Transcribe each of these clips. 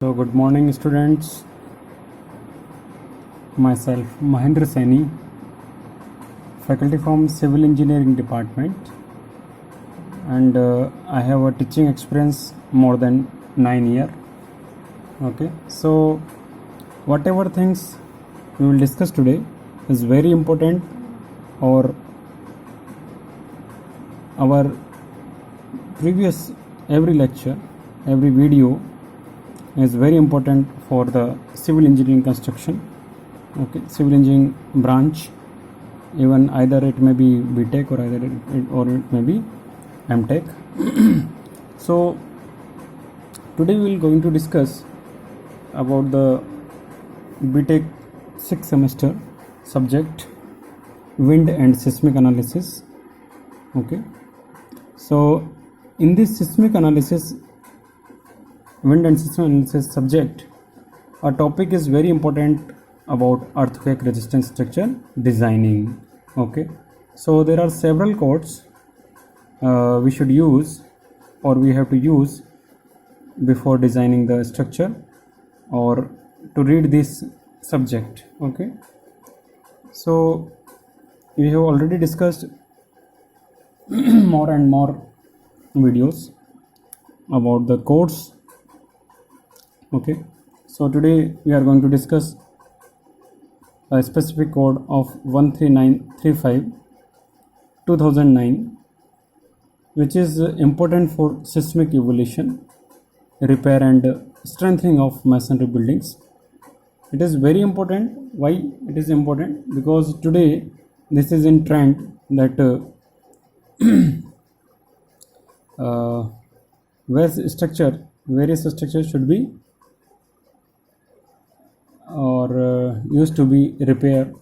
So good morning students, myself Mahendra Saini, faculty from Civil Engineering Department, and I have a teaching experience more than 9 years. Okay, so whatever things we will discuss today is very important, or our previous every lecture, every video is very important for the civil engineering construction. Okay, civil engineering branch, even either it may be BTech or it may be MTech. So today we will going to discuss about the BTech 6th semester subject wind and seismic analysis. Okay, so in this seismic analysis, wind and seismic analysis subject, a topic is very important about earthquake resistant structure designing. Okay, so there are several codes we should use, or we have to use before designing the structure or to read this subject. Okay, so we have already discussed more and more videos about the codes. Okay, so today we are going to discuss a specific code of 13935 2009, which is important for seismic evaluation, repair and strengthening of masonry buildings. It is very important. Why it is important? Because today this is in trend that various structures should be or used to be repair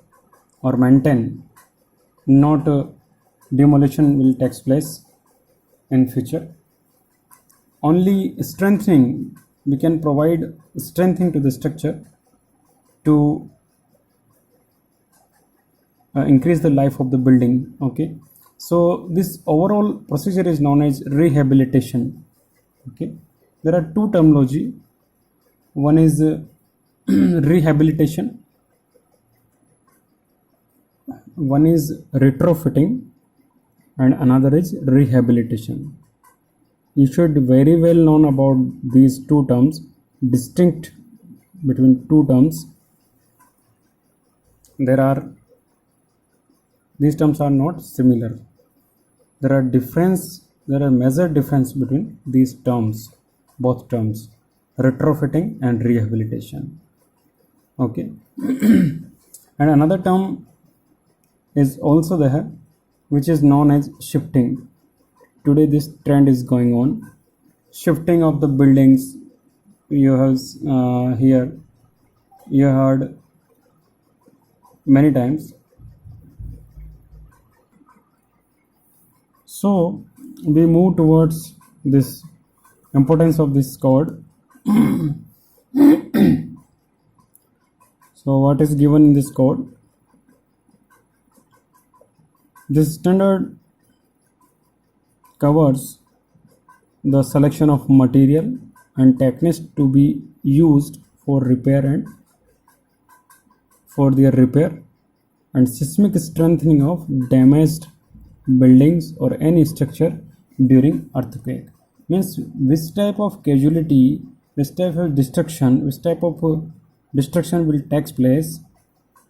or maintain, not demolition will take place in future. Only strengthening, we can provide strengthening to the structure to increase the life of the building. Okay, so this overall procedure is known as rehabilitation. Okay, there are two terminology. One is rehabilitation, one is retrofitting, and another is rehabilitation. You should very well known about these two terms, distinct between two terms. These terms are not similar. There are major difference between these terms, both terms, retrofitting and rehabilitation. Okay, and another term is also there, which is known as shifting. Today this trend is going on, shifting of the buildings. You have here you heard many times. So we move towards this importance of this code. So what is given in this code? This standard covers the selection of material and techniques to be used for repair and seismic strengthening of damaged buildings or any structure during earthquake. Means which type of casualty, which type of destruction will take place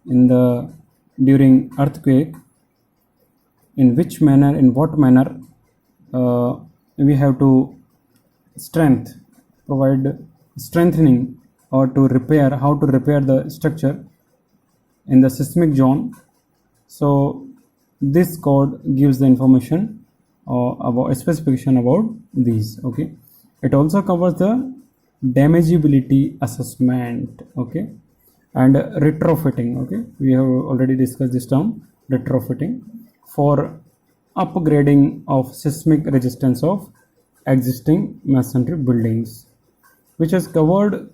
during earthquake, in what manner we have to provide strengthening, or how to repair the structure in the seismic zone. So this code gives the information about a specification about these. Okay, it also covers the damageability assessment. Okay, and retrofitting. Okay, we have already discussed this term, retrofitting, for upgrading of seismic resistance of existing masonry buildings, which is covered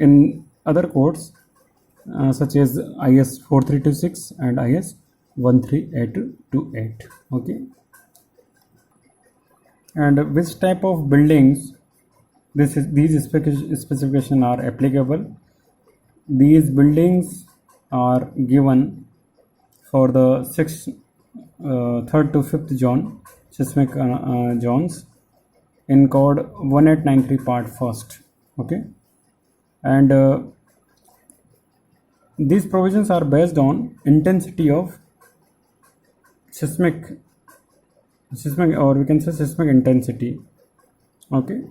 in other codes such as IS 4326 and IS 13828. Okay, and which type of buildings These specifications are applicable. These buildings are given for the third to fifth zone seismic zones in code 1893 part 1st. Okay, and these provisions are based on intensity of seismic, or we can say seismic intensity. Okay,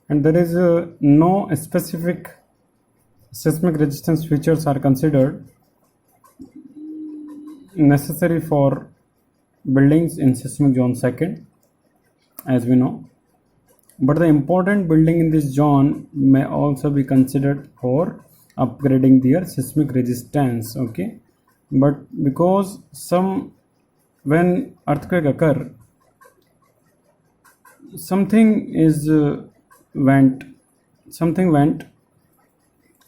and there is no specific seismic resistance features are considered necessary for buildings in seismic zone second, as we know, but the important building in this zone may also be considered for upgrading their seismic resistance. Okay, but because when earthquake occur, something went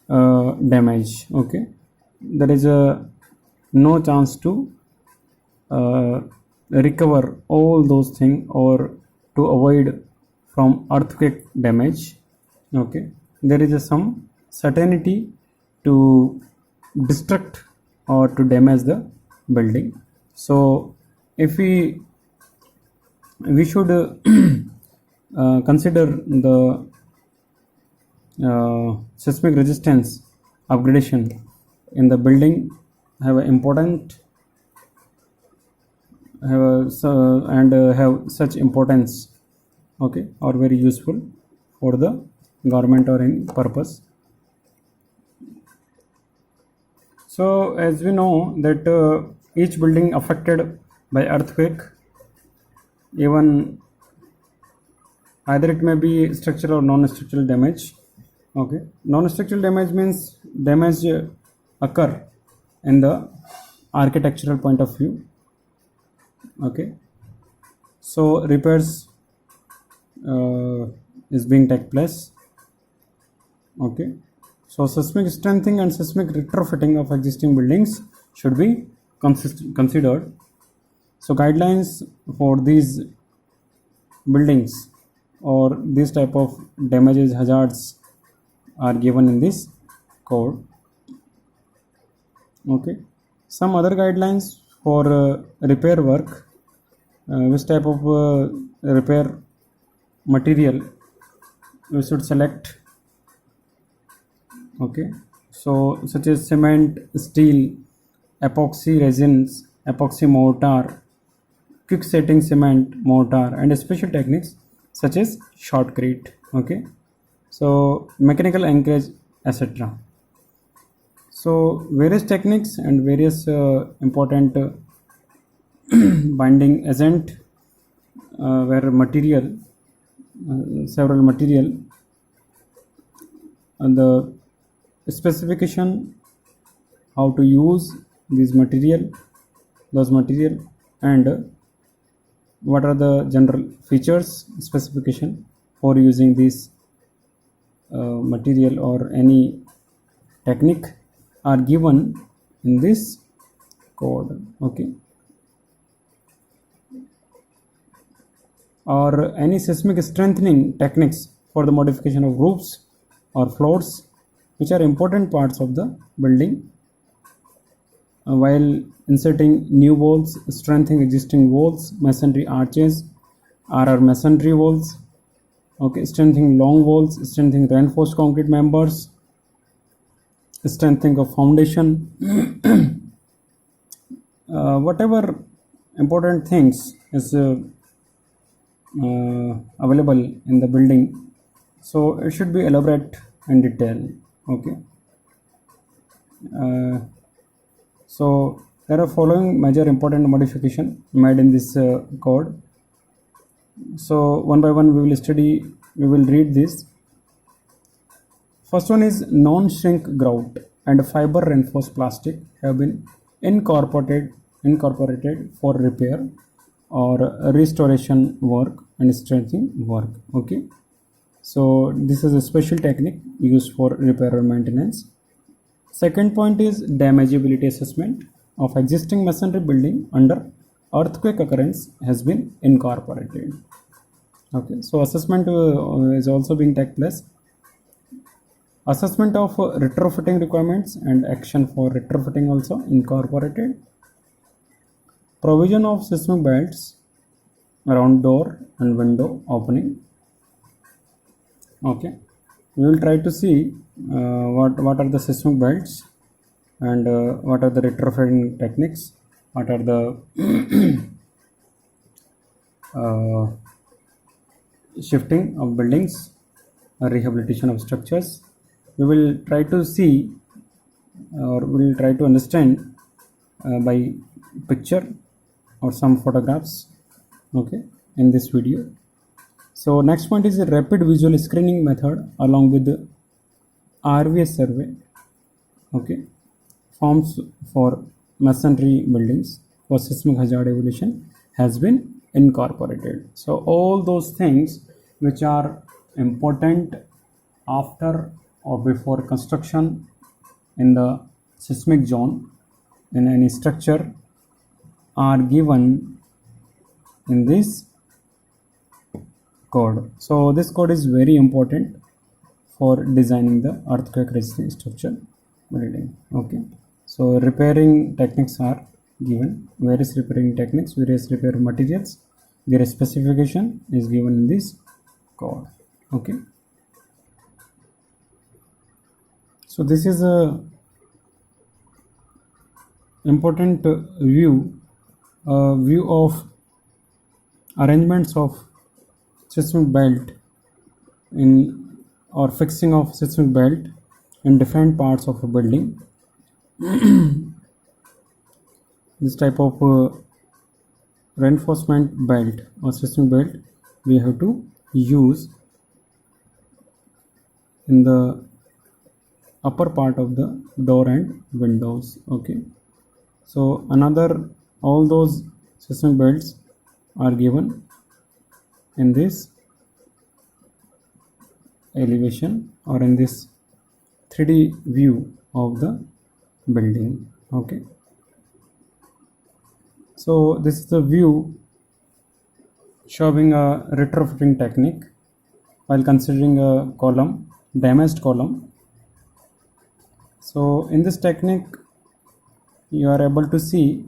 damage. Okay, there is no chance to recover all those things or to avoid from earthquake damage. Okay, there is some certainty to destruct or to damage the building. So if we should consider the seismic resistance upgradation in the building have an important have such importance. Okay, or very useful for the government or any purpose. So as we know that each building affected by earthquake, even either it may be structural or non-structural damage. Okay, non-structural damage means damage occur in the architectural point of view. Okay, so repairs is being take place. Okay, so seismic strengthening and seismic retrofitting of existing buildings should be considered. So guidelines for these buildings or this type of damages hazards are given in this code. Okay, some other guidelines for repair work, which type of repair material we should select. Okay, so such as cement, steel, epoxy resins, epoxy mortar, quick setting cement mortar, and special techniques such as shotcrete. Okay, so mechanical anchorage, etc. So various techniques and various important binding agent where material several material and the specification how to use those material and what are the general features specification for using this material or any technique are given in this code. Okay, or any seismic strengthening techniques for the modification of roofs or floors, which are important parts of the building, while inserting new walls, strengthening existing walls, masonry arches, RR masonry walls. Okay, strengthening long walls, strengthening reinforced concrete members, strengthening of foundation, whatever important things is available in the building, so it should be elaborate in detail. Okay, so there are following major important modification made in this code. So one by one we will read this. First one is non-shrink grout and fiber reinforced plastic have been incorporated for repair or restoration work and strengthening work. Okay, so this is a special technique used for repair or maintenance. Second point is damageability assessment of existing masonry building under earthquake occurrence has been incorporated. Okay, so assessment is also being take place. Assessment of retrofitting requirements and action for retrofitting also incorporated. Provision of seismic belts around door and window opening. Okay, we will try to see what are the seismic belts and what are the retrofitting techniques, what are the shifting of buildings, rehabilitation of structures. We will try to see or we will try to understand by picture or some photographs, okay, in this video. So next point is a rapid visual screening method along with the RVS survey, okay, forms for masonry buildings for seismic hazard evaluation has been incorporated. So all those things which are important after or before construction in the seismic zone in any structure are given in this code. So this code is very important for designing the earthquake resistant structure building. Okay, so repairing techniques are given, various repairing techniques, various repair materials, their specification is given in this code. Okay, so this is a important view of arrangements of seismic belt in or fixing of seismic belt in different parts of a building. This type of reinforcement belt or seismic belt we have to use in the upper part of the door and windows. Okay, so another all those seismic belts are given in this elevation or in this 3D view of the building. Okay, so this is the view showing a retrofitting technique while considering a column, damaged column. So in this technique you are able to see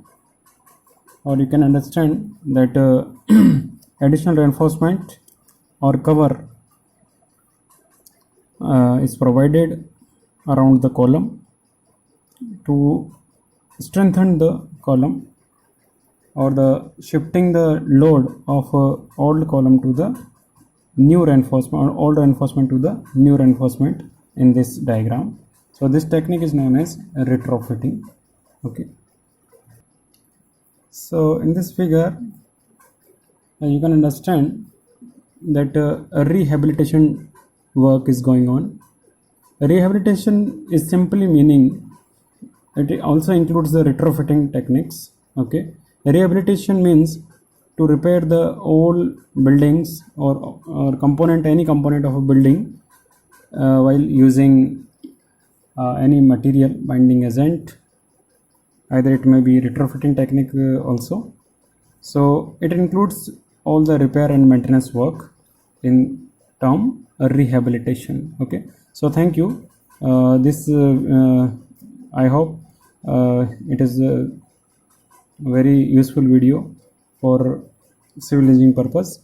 or you can understand that additional reinforcement or cover is provided around the column to strengthen the column or the shifting the load of old column to the new reinforcement or old reinforcement to the new reinforcement in this diagram. So this technique is known as retrofitting. Okay, so in this figure you can understand that a rehabilitation work is going on. Rehabilitation is simply meaning it also includes the retrofitting techniques. Okay, rehabilitation means to repair the old buildings or component, any component of a building while using any material binding agent, either it may be retrofitting technique also. So it includes all the repair and maintenance work in term rehabilitation. Okay, so thank you. This I hope it is a very useful video for civil engineering purpose.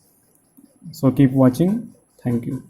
So keep watching. Thank you.